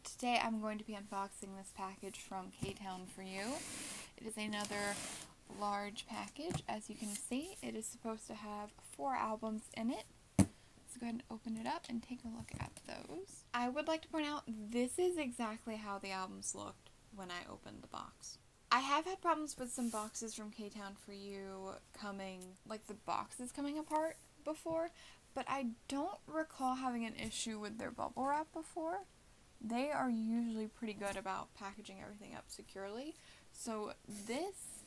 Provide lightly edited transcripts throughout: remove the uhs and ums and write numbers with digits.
today I'm going to be unboxing this package from K-Town for you. It is another large package. As you can see, it is supposed to have 4 albums in it. So go ahead and open it up and take a look at those. I would like to point out, this is exactly how the albums looked when I opened the box. I have had problems with some boxes from K-Town for you coming, like the boxes coming apart before, but I don't recall having an issue with their bubble wrap before. They are usually pretty good about packaging everything up securely. So this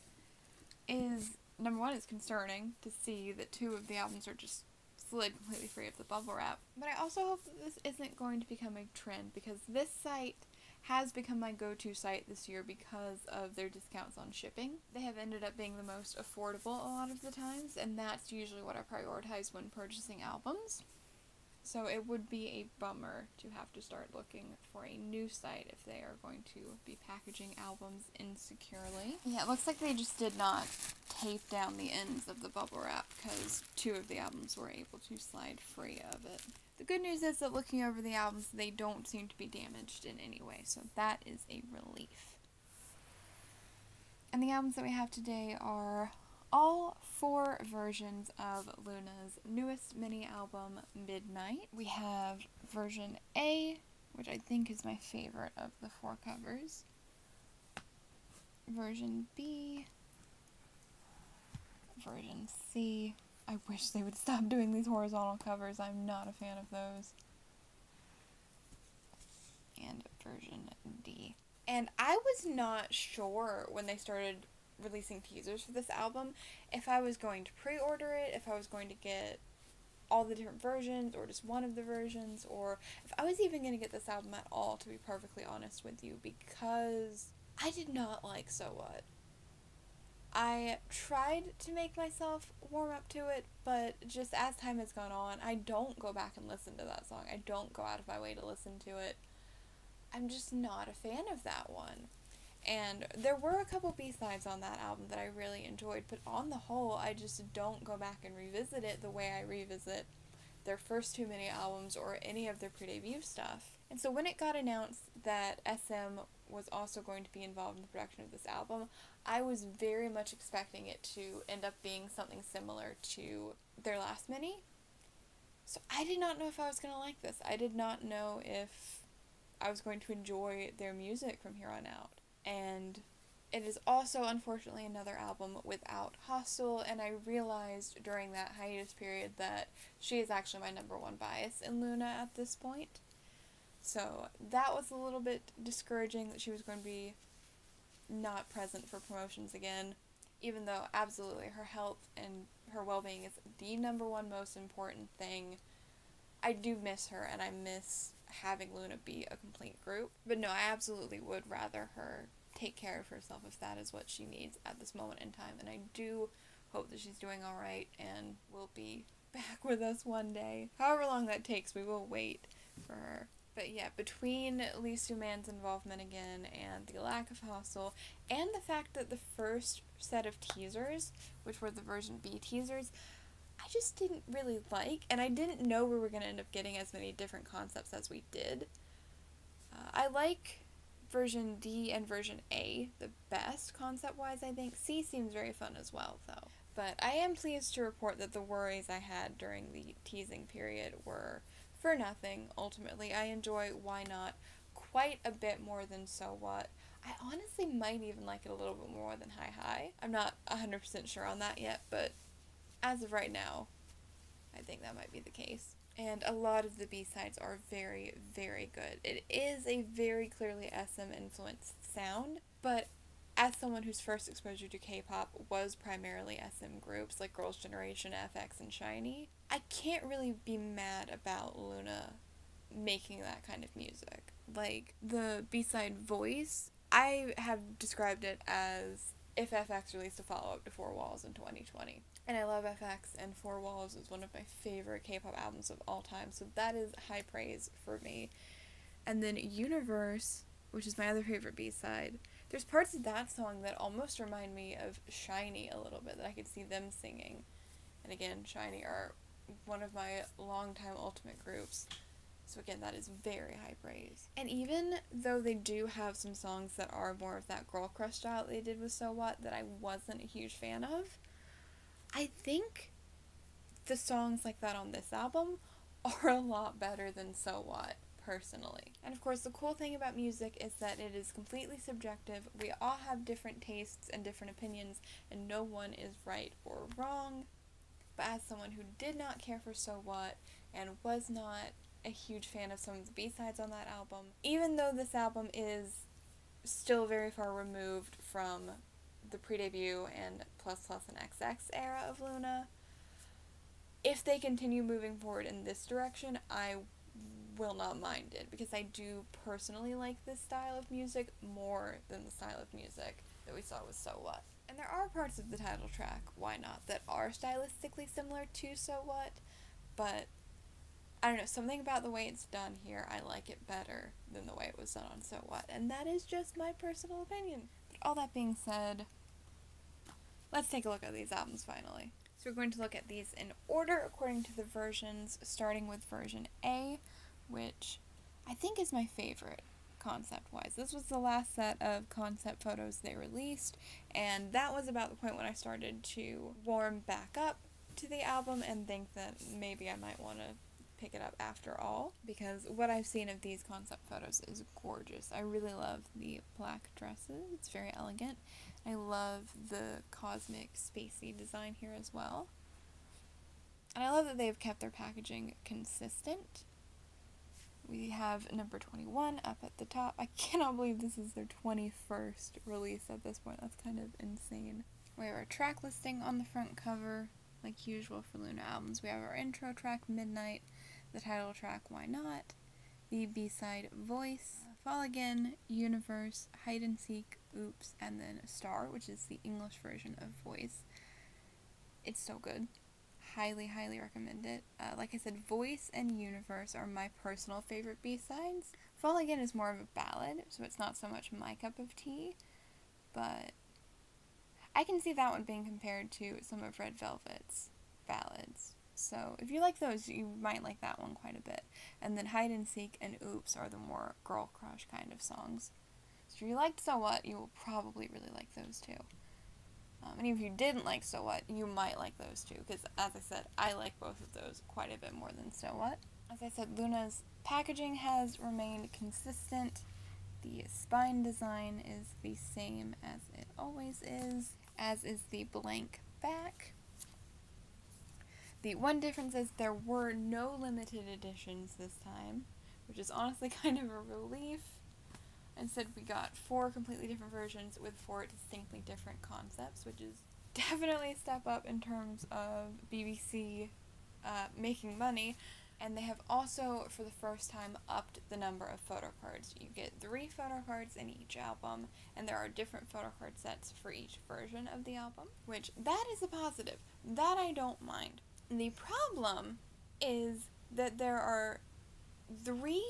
is, number one, it's concerning to see that 2 of the albums are just slid completely free of the bubble wrap. But I also hope that this isn't going to become a trend, because this site has become my go-to site this year because of their discounts on shipping. They have ended up being the most affordable a lot of the times, and that's usually what I prioritize when purchasing albums. So it would be a bummer to have to start looking for a new site if they are going to be packaging albums insecurely. Yeah, it looks like they just did not tape down the ends of the bubble wrap because 2 of the albums were able to slide free of it. The good news is that looking over the albums, they don't seem to be damaged in any way, so that is a relief. And the albums that we have today are all 4 versions of LOONA's newest mini album, Midnight. We have version A, which I think is my favorite of the 4 covers. Version B. Version C. I wish they would stop doing these horizontal covers. I'm not a fan of those. And version D. And I was not sure when they started releasing teasers for this album if I was going to pre-order it, if I was going to get all the different versions or just one of the versions, or if I was even going to get this album at all, to be perfectly honest with you, because I did not like So What. I tried to make myself warm up to it, but just as time has gone on, I don't go back and listen to that song. I don't go out of my way to listen to it. I'm just not a fan of that one. And there were a couple B-sides on that album that I really enjoyed, but on the whole, I just don't go back and revisit it the way I revisit their first 2 mini albums or any of their pre-debut stuff. And so when it got announced that SM was also going to be involved in the production of this album, I was very much expecting it to end up being something similar to their last mini. So I did not know if I was going to like this. I did not know if I was going to enjoy their music from here on out. And it is also, unfortunately, another album without Hostel, and I realized during that hiatus period that she is actually my #1 bias in LOONA at this point. So that was a little bit discouraging that she was going to be not present for promotions again, even though absolutely her health and her well-being is the #1 most important thing. I do miss her, and I miss having LOONA be a complete group. But no, I absolutely would rather her take care of herself if that is what she needs at this moment in time. And I do hope that she's doing alright and will be back with us one day. However long that takes, we will wait for her. But yeah, between Lee Soo-man's involvement again and the lack of Hustle, and the fact that the first set of teasers, which were the version B teasers, I just didn't really like, and I didn't know we were going to end up getting as many different concepts as we did. I like version D and version A the best concept-wise, I think. C seems very fun as well, though. But I am pleased to report that the worries I had during the teasing period were for nothing, ultimately. I enjoy Why Not quite a bit more than So What. I honestly might even like it a little bit more than Hi Hi. I'm not 100% sure on that yet, but as of right now, I think that might be the case. And a lot of the B-sides are very, very good. It is a very clearly SM-influenced sound, but as someone whose first exposure to K-pop was primarily SM groups like Girls' Generation, FX, and SHINee, I can't really be mad about LOONA making that kind of music. Like, the B-side Voice, I have described it as if FX released a follow-up to 4 Walls in 2020. And I love FX, and 4 Walls is one of my favorite K-pop albums of all time, so that is high praise for me. And then Universe, which is my other favorite B-side, there's parts of that song that almost remind me of SHINee a little bit, that I could see them singing. And again, SHINee are one of my longtime ultimate groups, So again, that is very high praise. And even though they do have some songs that are more of that girl crush style they did with So What that I wasn't a huge fan of, I think the songs like that on this album are a lot better than So What, personally. And of course, the cool thing about music is that it is completely subjective. We all have different tastes and different opinions, and no one is right or wrong. But as someone who did not care for So What, and was not a huge fan of some of the B-sides on that album, even though this album is still very far removed from the pre-debut and Plus Plus and XX era of LOONA, if they continue moving forward in this direction, I will not mind it, because I do personally like this style of music more than the style of music that we saw with So What. And there are parts of the title track, Why Not, that are stylistically similar to So What, but I don't know, something about the way it's done here, I like it better than the way it was done on So What, and that is just my personal opinion. But all that being said, let's take a look at these albums finally. So we're going to look at these in order according to the versions, starting with version A, which I think is my favorite concept-wise. This was the last set of concept photos they released, and that was about the point when I started to warm back up to the album and think that maybe I might want to pick it up after all, because what I've seen of these concept photos is gorgeous. I really love the black dresses. It's very elegant. I love the cosmic spacey design here as well. And I love that they've kept their packaging consistent. We have number 21 up at the top. I cannot believe this is their 21st release at this point. That's kind of insane. We have our track listing on the front cover, like usual for LOONA albums. We have our intro track, Midnight, the title track, Why Not, the B-side, Voice, Fall Again, Universe, Hide and Seek, Oops, and then Star, which is the English version of Voice. It's so good. Highly, highly recommend it. Like I said, Voice and Universe are my personal favorite B-sides. Fall Again is more of a ballad, so it's not so much my cup of tea, but I can see that one being compared to some of Red Velvet's ballads. So if you like those, you might like that one quite a bit. And then Hide and Seek and Oops are the more girl crush kind of songs. So if you liked So What, you will probably really like those too. And even if you didn't like So What, you might like those too, because as I said, I like both of those quite a bit more than So What. As I said, LOONA's packaging has remained consistent. The spine design is the same as it always is, as is the blank back. The one difference is there were no limited editions this time, which is honestly kind of a relief. Instead, we got 4 completely different versions with 4 distinctly different concepts, which is definitely a step up in terms of BBC making money. And they have also, for the first time, upped the number of photo cards. You get 3 photo cards in each album, and there are different photo card sets for each version of the album, which that is a positive. That I don't mind. The problem is that there are 3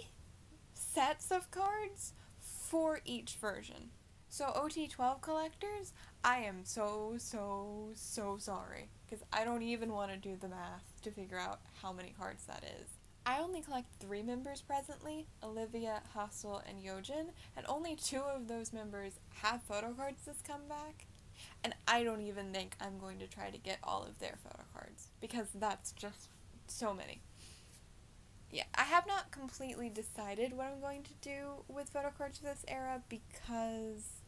sets of cards for each version. So OT12 collectors, I am so sorry, because I don't even want to do the math to figure out how many cards that is. I only collect 3 members presently, Olivia, Hostel, and Hyunjin, and only 2 of those members have photo cards this comeback, and I don't even think I'm going to try to get all of their photo cards, because that's just so many. Yeah, I have not completely decided what I'm going to do with photo cards for this era, because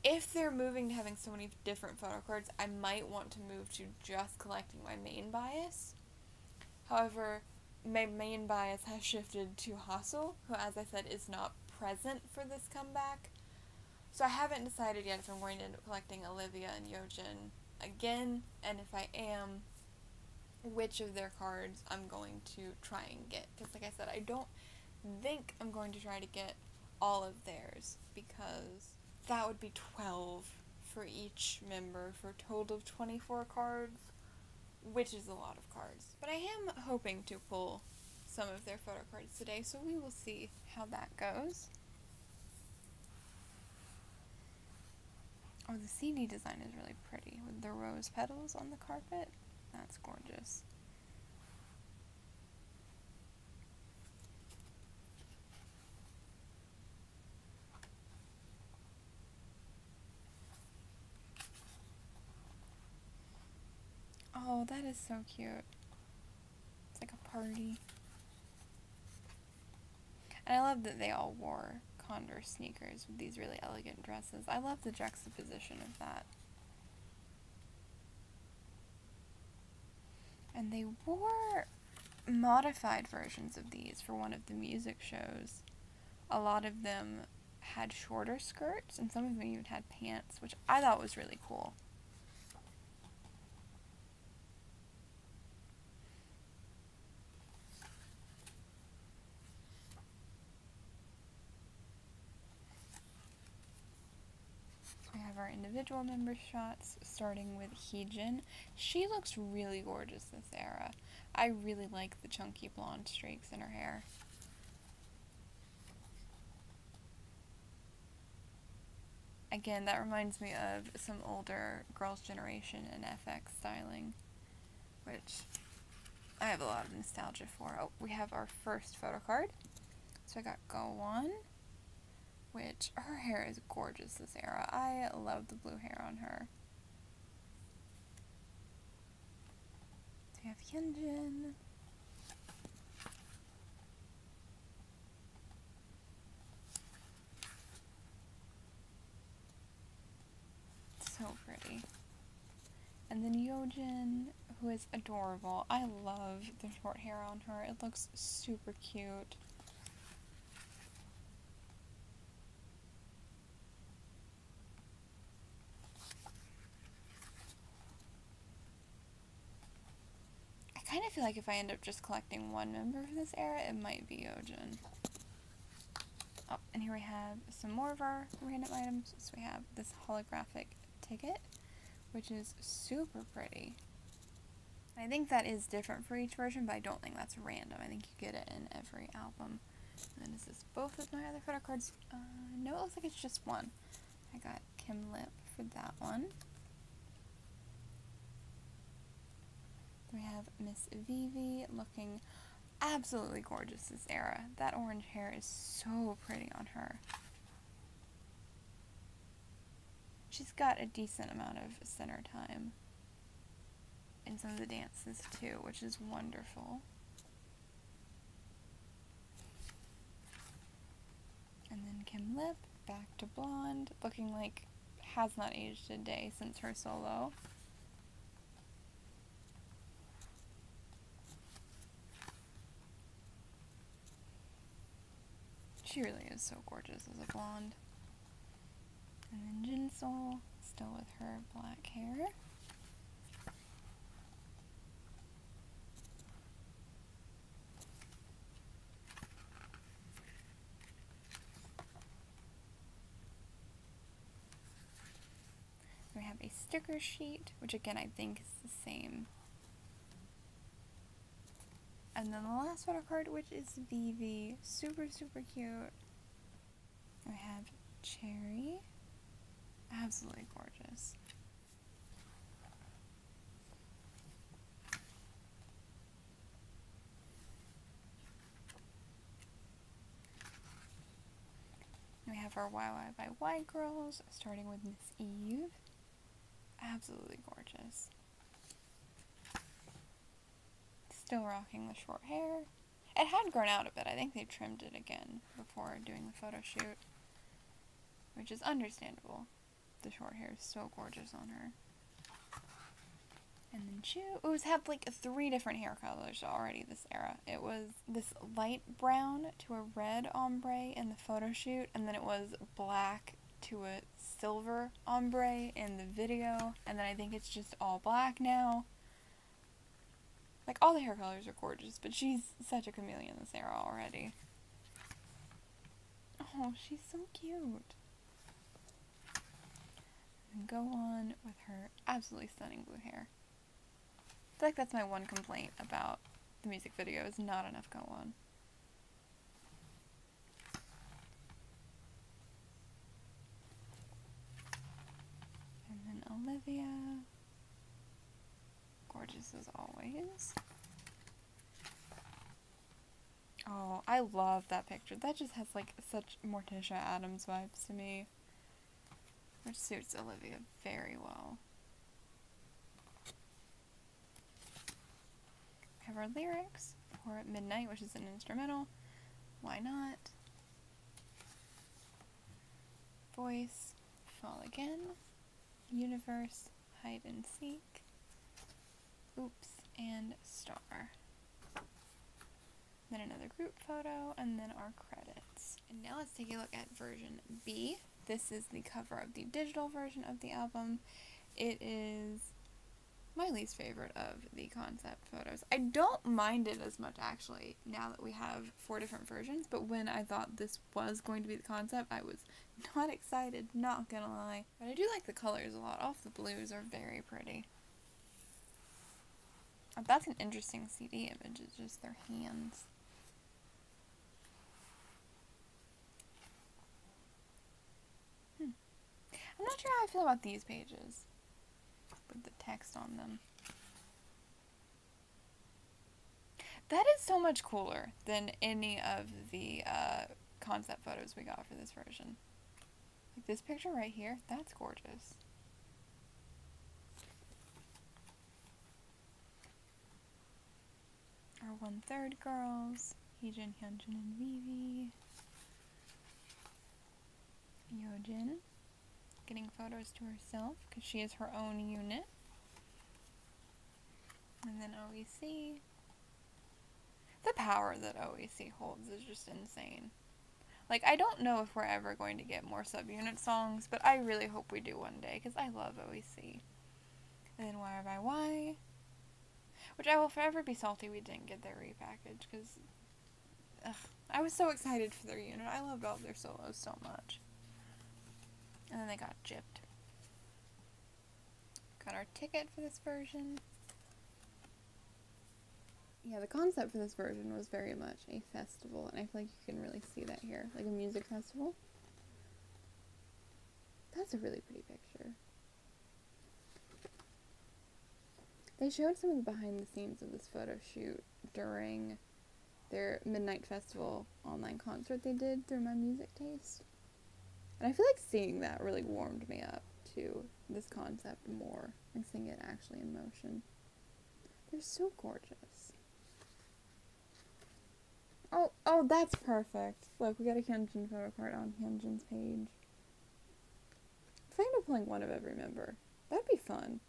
if they're moving to having so many different photo cards, I might want to move to just collecting my main bias. However, my main bias has shifted to Hustle, who, as I said, is not present for this comeback. So I haven't decided yet if I'm going to end up collecting Olivia and Hyunjin again, and if I am, which of their cards I'm going to try and get. Because like I said, I don't think I'm going to try to get all of theirs, because that would be 12 for each member for a total of 24 cards, which is a lot of cards. But I am hoping to pull some of their photo cards today, so we will see how that goes. Oh, the CD design is really pretty with the rose petals on the carpet. That's gorgeous. Oh, that is so cute. It's like a party. And I love that they all wore Converse sneakers with these really elegant dresses. I love the juxtaposition of that. And they wore modified versions of these for one of the music shows. A lot of them had shorter skirts, and some of them even had pants, which I thought was really cool. We have our individual member shots, starting with Heejin. She looks really gorgeous this era. I really like the chunky blonde streaks in her hair. Again, that reminds me of some older Girls' Generation and FX styling, which I have a lot of nostalgia for. Oh, we have our first photo card. So I got Go On, which her hair is gorgeous this era. I love the blue hair on her. So we have Hyunjin. So pretty. And then Hyunjin, who is adorable. I love the short hair on her. It looks super cute. I kind of feel like if I end up just collecting one member for this era, it might be Hyunjin. Oh, and here we have some more of our random items. So we have this holographic ticket, which is super pretty. I think that is different for each version, but I don't think that's random. I think you get it in every album. And then is this both of my other photo cards? No, it looks like it's just one. I got Kim Lip for that one. We have Miss Vivi looking absolutely gorgeous this era. That orange hair is so pretty on her. She's got a decent amount of center time in some of the dances too, which is wonderful. And then Kim Lip, back to blonde, looking like has not aged a day since her solo. She really is so gorgeous as a blonde. And then Ginseng, still with her black hair. We have a sticker sheet, which again I think is the same. And then the last photo card, which is Vivi. Super, super cute. We have Cherry. Absolutely gorgeous. We have our YY by Y girls, starting with Miss Eve. Absolutely gorgeous. Still rocking the short hair. It had grown out a bit. I think they trimmed it again before doing the photo shoot, which is understandable. The short hair is so gorgeous on her. And then it was had like 3 different hair colors already this era. It was this light brown to a red ombre in the photo shoot, and then it was black to a silver ombre in the video, and then I think it's just all black now. Like, all the hair colors are gorgeous, but she's such a chameleon this era already. Oh, she's so cute. And go on with her absolutely stunning blue hair. I feel like that's my one complaint about the music video, is not enough go on. And then Olivia. Gorgeous as always. Oh, I love that picture. That just has like such Morticia Addams vibes to me, which suits Olivia very well. We have our lyrics for Midnight, which is an instrumental. Why not? Voice, Fall Again, Universe, Hide and Seek, Oops, and Star. Then another group photo, and then our credits. And now let's take a look at version B. This is the cover of the digital version of the album. It is my least favorite of the concept photos. I don't mind it as much, actually, now that we have 4 different versions, but when I thought this was going to be the concept, I was not excited, not gonna lie. But I do like the colors a lot. All of the blues are very pretty. That's an interesting CD image, it's just their hands. I'm not sure how I feel about these pages with the text on them. That is so much cooler than any of the concept photos we got for this version. Like this picture right here, that's gorgeous. Our 1/3 girls, Heejin, Hyunjin, and Vivi. Hyunjin getting photos to herself because she is her own unit. And then OEC. The power that OEC holds is just insane. Like, I don't know if we're ever going to get more subunit songs, but I really hope we do one day because I love OEC. And then YYY, which I will forever be salty we didn't get their repackage because I was so excited for their unit. I loved all of their solos so much. And then they got gypped. Got our ticket for this version. Yeah, the concept for this version was very much a festival, and I feel like you can really see that here, like a music festival. That's a really pretty picture. They showed some of the behind the scenes of this photo shoot during their Midnight Festival online concert they did through My Music Taste. And I feel like seeing that really warmed me up to this concept more and seeing it actually in motion. They're so gorgeous. Oh, that's perfect. Look, we got a Hyunjin photo card on Hyunjin's page. If I end up pulling one of every member, that'd be fun.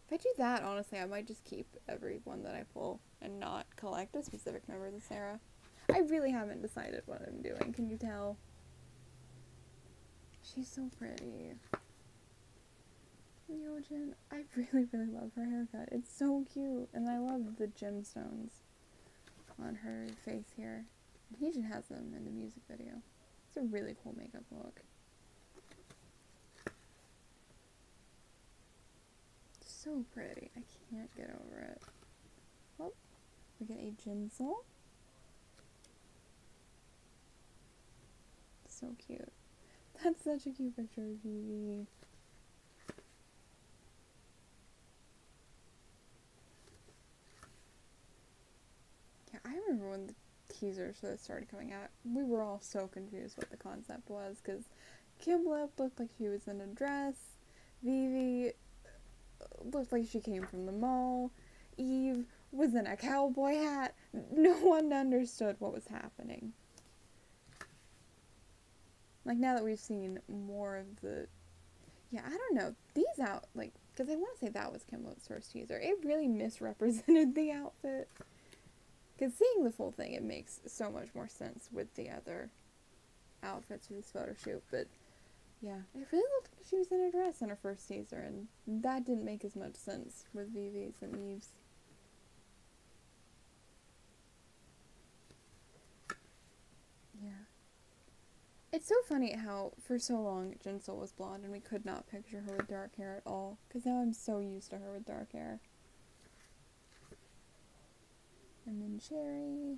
If I do that, honestly, I might just keep every one that I pull and not collect a specific member of the Sarah. I really haven't decided what I'm doing, can you tell? She's so pretty. Hyunjin, I really, really love her haircut. It's so cute, and I love the gemstones on her face here. And Heejin has them in the music video. It's a really cool makeup look. So pretty. I can't get over it. Oh, we get a Ginseng. So cute. That's such a cute picture of Vivi. Yeah, I remember when the teasers for this started coming out, we were all so confused what the concept was, because Kim looked like she was in a dress, Vivi looked like she came from the mall, Eve was in a cowboy hat. No one understood what was happening. Like, now that we've seen more of the... Yeah, I don't know. These out, like, because I want to say that was Kim Lo's first teaser. It really misrepresented the outfit. Because seeing the full thing, it makes so much more sense with the other outfits for this photo shoot. But, yeah, it really looked like she was in a dress in her first teaser, and that didn't make as much sense with Vivi's and Eve's. Yeah. It's so funny how, for so long, Ginseng was blonde and we could not picture her with dark hair at all. Because now I'm so used to her with dark hair. And then Cherry.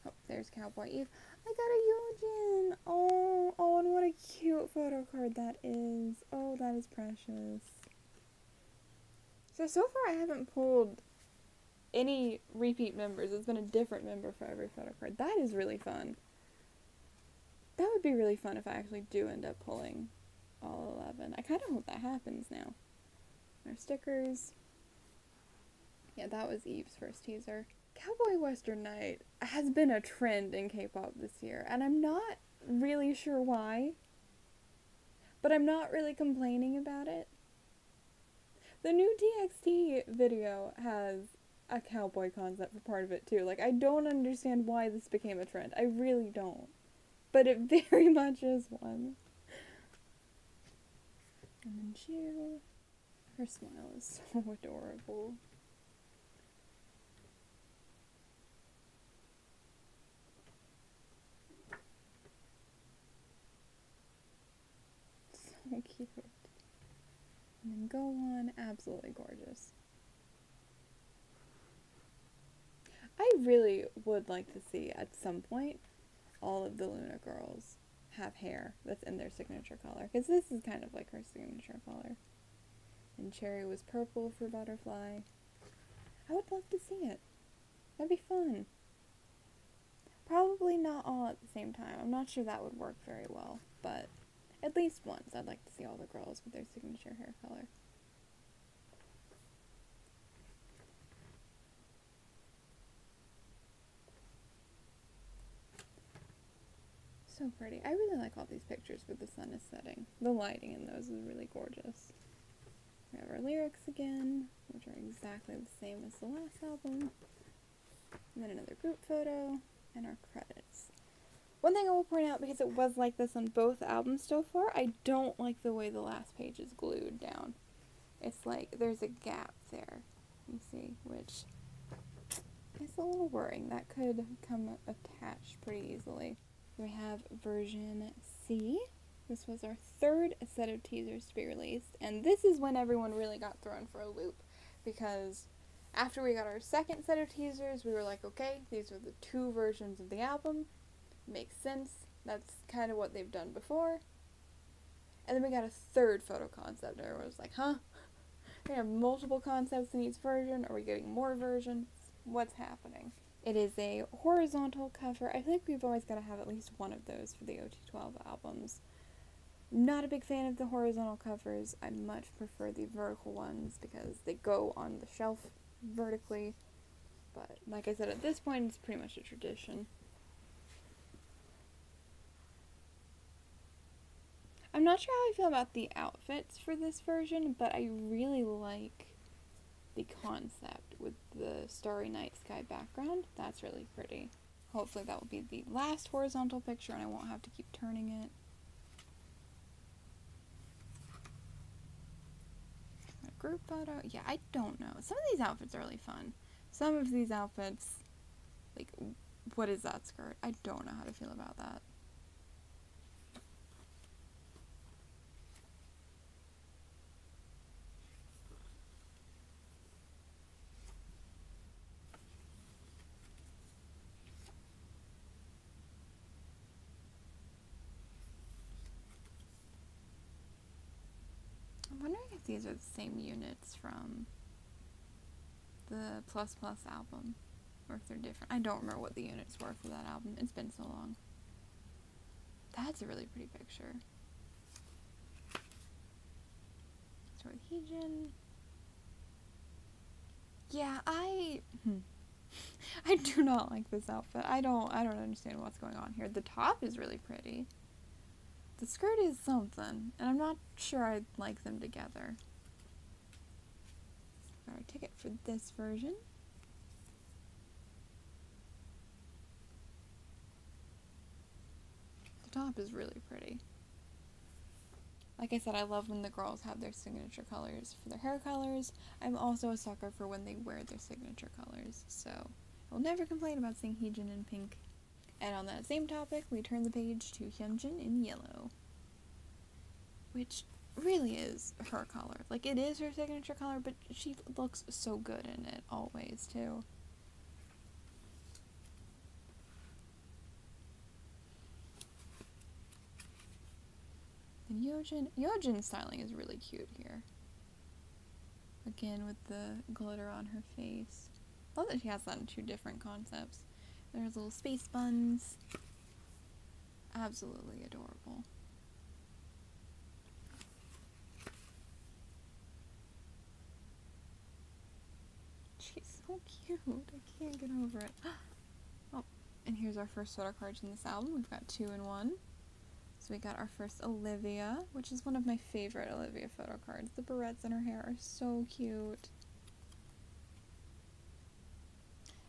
Oh, there's Cowboy Eve. I got a Hyunjin! Oh, and what a cute photo card that is. Oh, that is precious. So far I haven't pulled any repeat members. It's been a different member for every photo card. That is really fun. That would be really fun if I actually do end up pulling all 11. I kind of hope that happens now. Our stickers. Yeah, that was Eve's first teaser. Cowboy Western Night has been a trend in K-pop this year, and I'm not really sure why, but I'm not really complaining about it. The new TXT video has a cowboy concept for part of it too. Like, I don't understand why this became a trend. I really don't. But it very much is one. And then Jill. Her smile is so adorable. So cute. And then Go On, absolutely gorgeous. I really would like to see at some point all of the LOONA girls have hair that's in their signature color, because this is kind of like her signature color. And Cherry was purple for Butterfly. I would love to see it. That'd be fun. Probably not all at the same time. I'm not sure that would work very well, but at least once I'd like to see all the girls with their signature hair color. So pretty. I really like all these pictures where the sun is setting. The lighting in those is really gorgeous. We have our lyrics again, which are exactly the same as the last album. And then another group photo, and our credits. One thing I will point out, because it was like this on both albums so far, I don't like the way the last page is glued down. It's like there's a gap there, you see, which is a little worrying. That could come attached pretty easily. We have version C. This was our third set of teasers to be released, and this is when everyone really got thrown for a loop, because after we got our second set of teasers, we were like, okay, these are the two versions of the album. Makes sense. That's kind of what they've done before. And then we got a third photo concept, and everyone was like, huh? We have multiple concepts in each version. Are we getting more versions? What's happening? It is a horizontal cover. I think we've always got to have at least one of those for the OT12 albums. Not a big fan of the horizontal covers. I much prefer the vertical ones because they go on the shelf vertically. But like I said, at this point, it's pretty much a tradition. I'm not sure how I feel about the outfits for this version, but I really like the concept with the starry night sky background. That's really pretty. Hopefully that will be the last horizontal picture and I won't have to keep turning it. A group photo. Yeah, I don't know. Some of these outfits are really fun. Some of these outfits, like, what is that skirt? I don't know how to feel about that. I'm wondering if these are the same units from the Plus Plus album, or if they're different. I don't remember what the units were for that album. It's been so long. That's a really pretty picture. So with Heejin. Yeah, I do not like this outfit. I don't understand what's going on here. The top is really pretty. The skirt is something, and I'm not sure I'd like them together. Got our ticket for this version. The top is really pretty. Like I said, I love when the girls have their signature colors for their hair colors. I'm also a sucker for when they wear their signature colors, so I will never complain about seeing Heejin in pink. And on that same topic, we turn the page to Hyunjin in yellow, which really is her color. Like, it is her signature color, but she looks so good in it always, too. And Hyunjin's styling is really cute here. Again, with the glitter on her face. I love that she has that in two different concepts. There's little space buns. absolutely adorable. She's so cute. I can't get over it. Oh, and here's our first photo cards in this album. We've got 2 in 1. So we got our first Olivia, which is one of my favorite Olivia photo cards. The barrettes in her hair are so cute.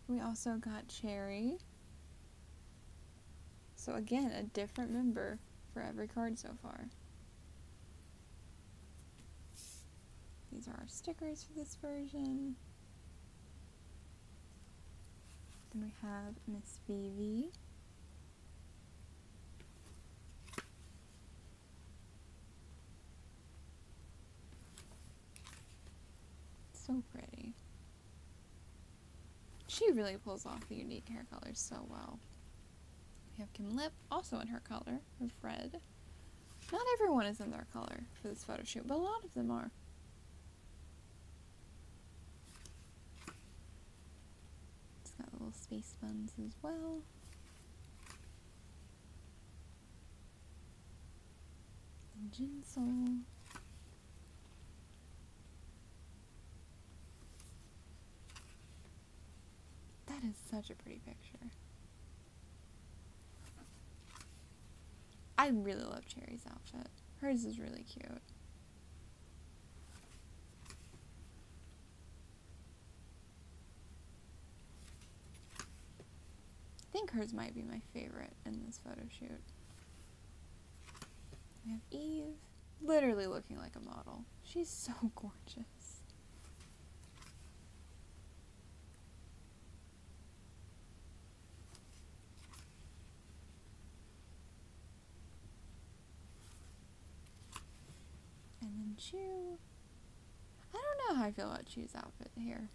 We also got Cherry. So again, a different member for every card so far. These are our stickers for this version. Then we have Miss Vivi. So pretty. She really pulls off the unique hair colors so well. We have Kim Lip, also in her color of red. Not everyone is in their color for this photo shoot, but a lot of them are. It's got little space buns as well. And Ginseng. That is such a pretty picture. I really love Cherry's outfit. Hers is really cute. I think hers might be my favorite in this photo shoot. We have Eve, literally looking like a model. She's so gorgeous. And then Chu. I don't know how I feel about Chu's outfit here.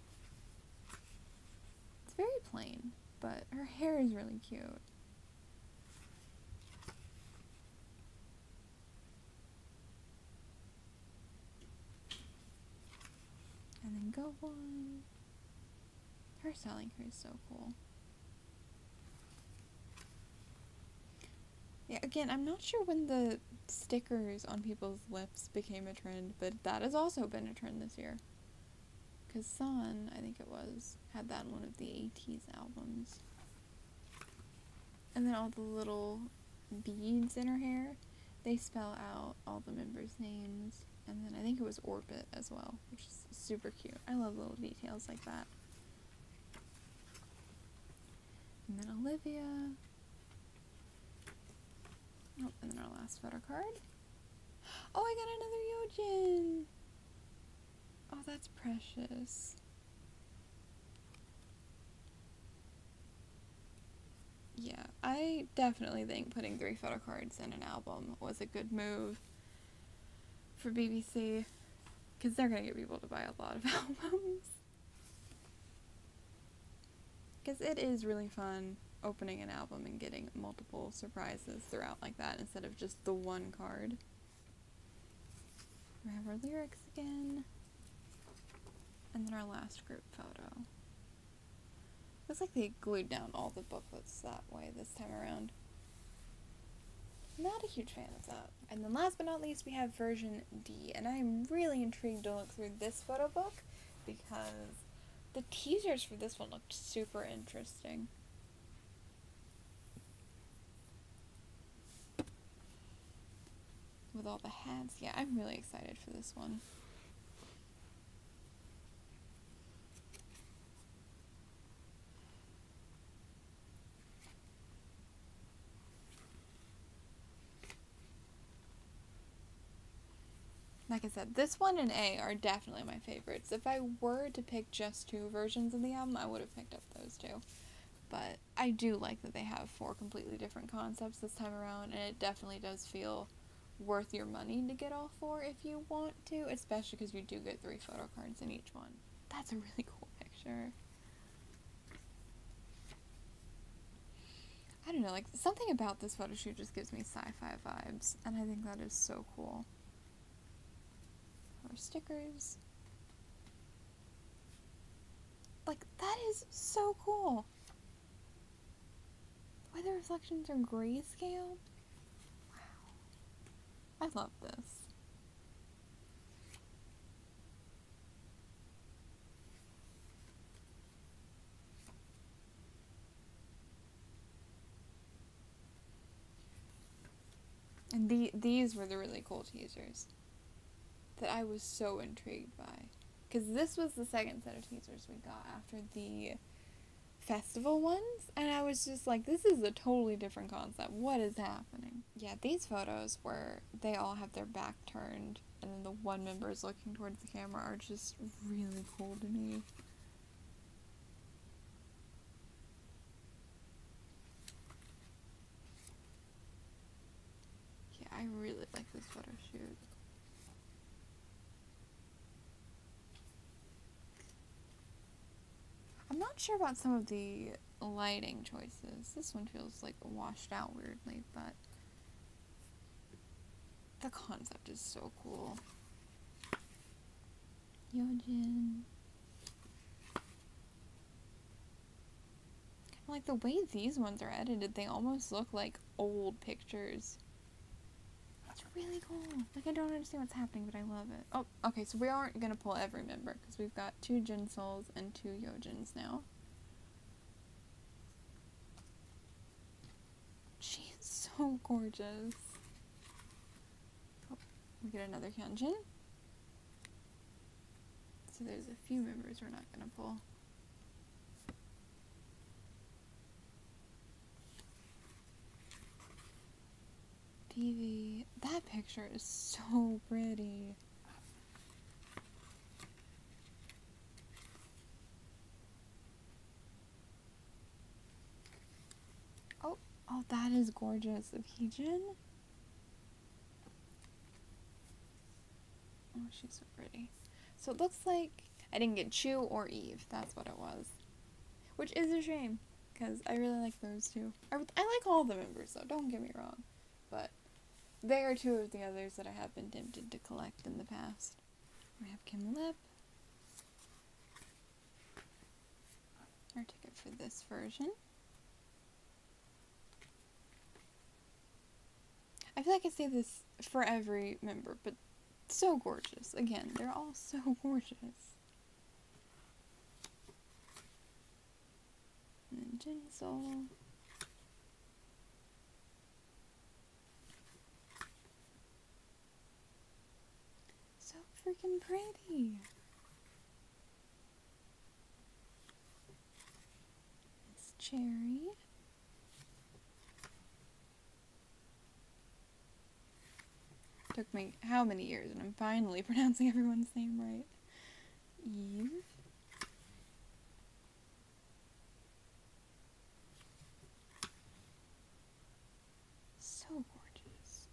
It's very plain, but her hair is really cute. And then Go One. Her styling here is so cool. Yeah, again, I'm not sure when the stickers on people's lips became a trend, but that has also been a trend this year. Because Sun, I think it was, had that in one of the ATEEZ albums. And then all the little beads in her hair, they spell out all the members' names. And then I think it was Orbit as well, which is super cute. I love little details like that. And then Olivia. Oh, and then our last photo card. Oh, I got another Hyunjin! Oh, that's precious. Yeah, I definitely think putting 3 photo cards in an album was a good move for BBC, because they're going to get people to buy a lot of albums. Because it is really fun opening an album and getting multiple surprises throughout like that instead of just the one card. We have our lyrics again. And then our last group photo. Looks like they glued down all the booklets that way this time around. Not a huge fan of that. And then last but not least, we have version D. And I'm really intrigued to look through this photo book because the teasers for this one looked super interesting. With all the hats. Yeah, I'm really excited for this one. Like I said, this one and A are definitely my favorites. If I were to pick just 2 versions of the album, I would have picked up those 2. But I do like that they have 4 completely different concepts this time around, and it definitely does feel worth your money to get all 4 if you want to, especially because you do get 3 photo cards in each one. That's a really cool picture. I don't know, like, something about this photo shoot just gives me sci-fi vibes, and I think that is so cool. Our stickers. Like, that is so cool. The way the reflections are grayscale. I love this. And these were the really cool teasers that I was so intrigued by. Because this was the second set of teasers we got after the festival ones. And I was just like, this is a totally different concept. What is happening? Yeah, these photos where they all have their back turned and then the one member is looking towards the camera are just really cool to me. Yeah, I really like this photo shoot. I'm not sure about some of the lighting choices. This one feels like washed out weirdly, but the concept is so cool. Hyunjin. Like the way these ones are edited, they almost look like old pictures. It's really cool. Like, I don't understand what's happening, but I love it. Oh, okay, so we aren't gonna pull every member because we've got 2 Jinseols and 2 Hyunjins now. She is so gorgeous. Oh, we get another Hyunjin. So there's a few members we're not gonna pull. PV. That picture is so pretty. Oh, that is gorgeous. Of Heejin. Oh, she's so pretty. So it looks like I didn't get Chu or Eve. That's what it was. Which is a shame, because I really like those two. I like all the members, though. Don't get me wrong. But they are 2 of the others that I have been tempted to collect in the past. We have Kim Lip. Our ticket for this version. I feel like I say this for every member, but so gorgeous. Again, they're all so gorgeous. And then Jinsol. So freaking pretty. It's Cherry. Took me how many years, and I'm finally pronouncing everyone's name right. Eve. So gorgeous.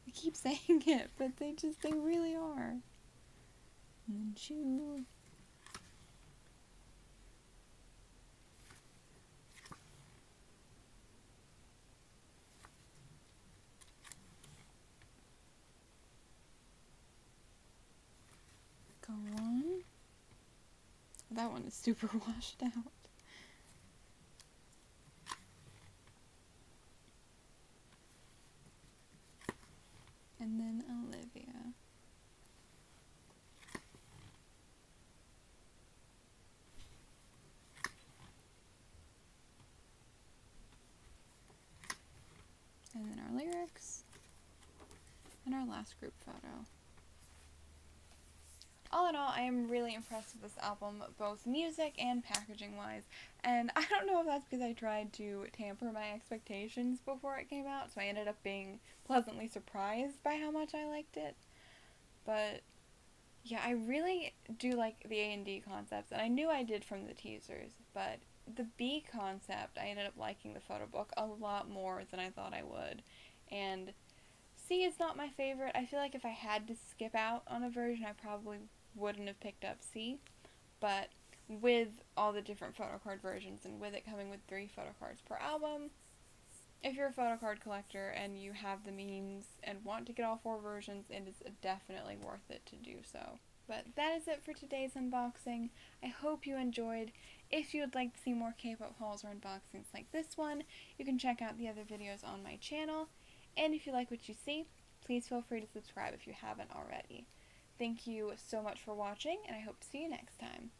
I keep saying it, but they really are. And then Chu. Go on. That one is super washed out. And then Olivia. And then our lyrics. And our last group photo. All in all, I am really impressed with this album, both music and packaging wise, and I don't know if that's because I tried to tamper my expectations before it came out, so I ended up being pleasantly surprised by how much I liked it. But yeah, I really do like the A and D concepts, and I knew I did from the teasers, but the B concept, I ended up liking the photo book a lot more than I thought I would, and C is not my favorite. I feel like if I had to skip out on a version, I probably wouldn't have picked up C, but with all the different photocard versions and with it coming with 3 photocards per album, if you're a photocard collector and you have the means and want to get all 4 versions, it is definitely worth it to do so. But that is it for today's unboxing. I hope you enjoyed. If you would like to see more K-pop hauls or unboxings like this one, you can check out the other videos on my channel. And if you like what you see, please feel free to subscribe if you haven't already. Thank you so much for watching, and I hope to see you next time.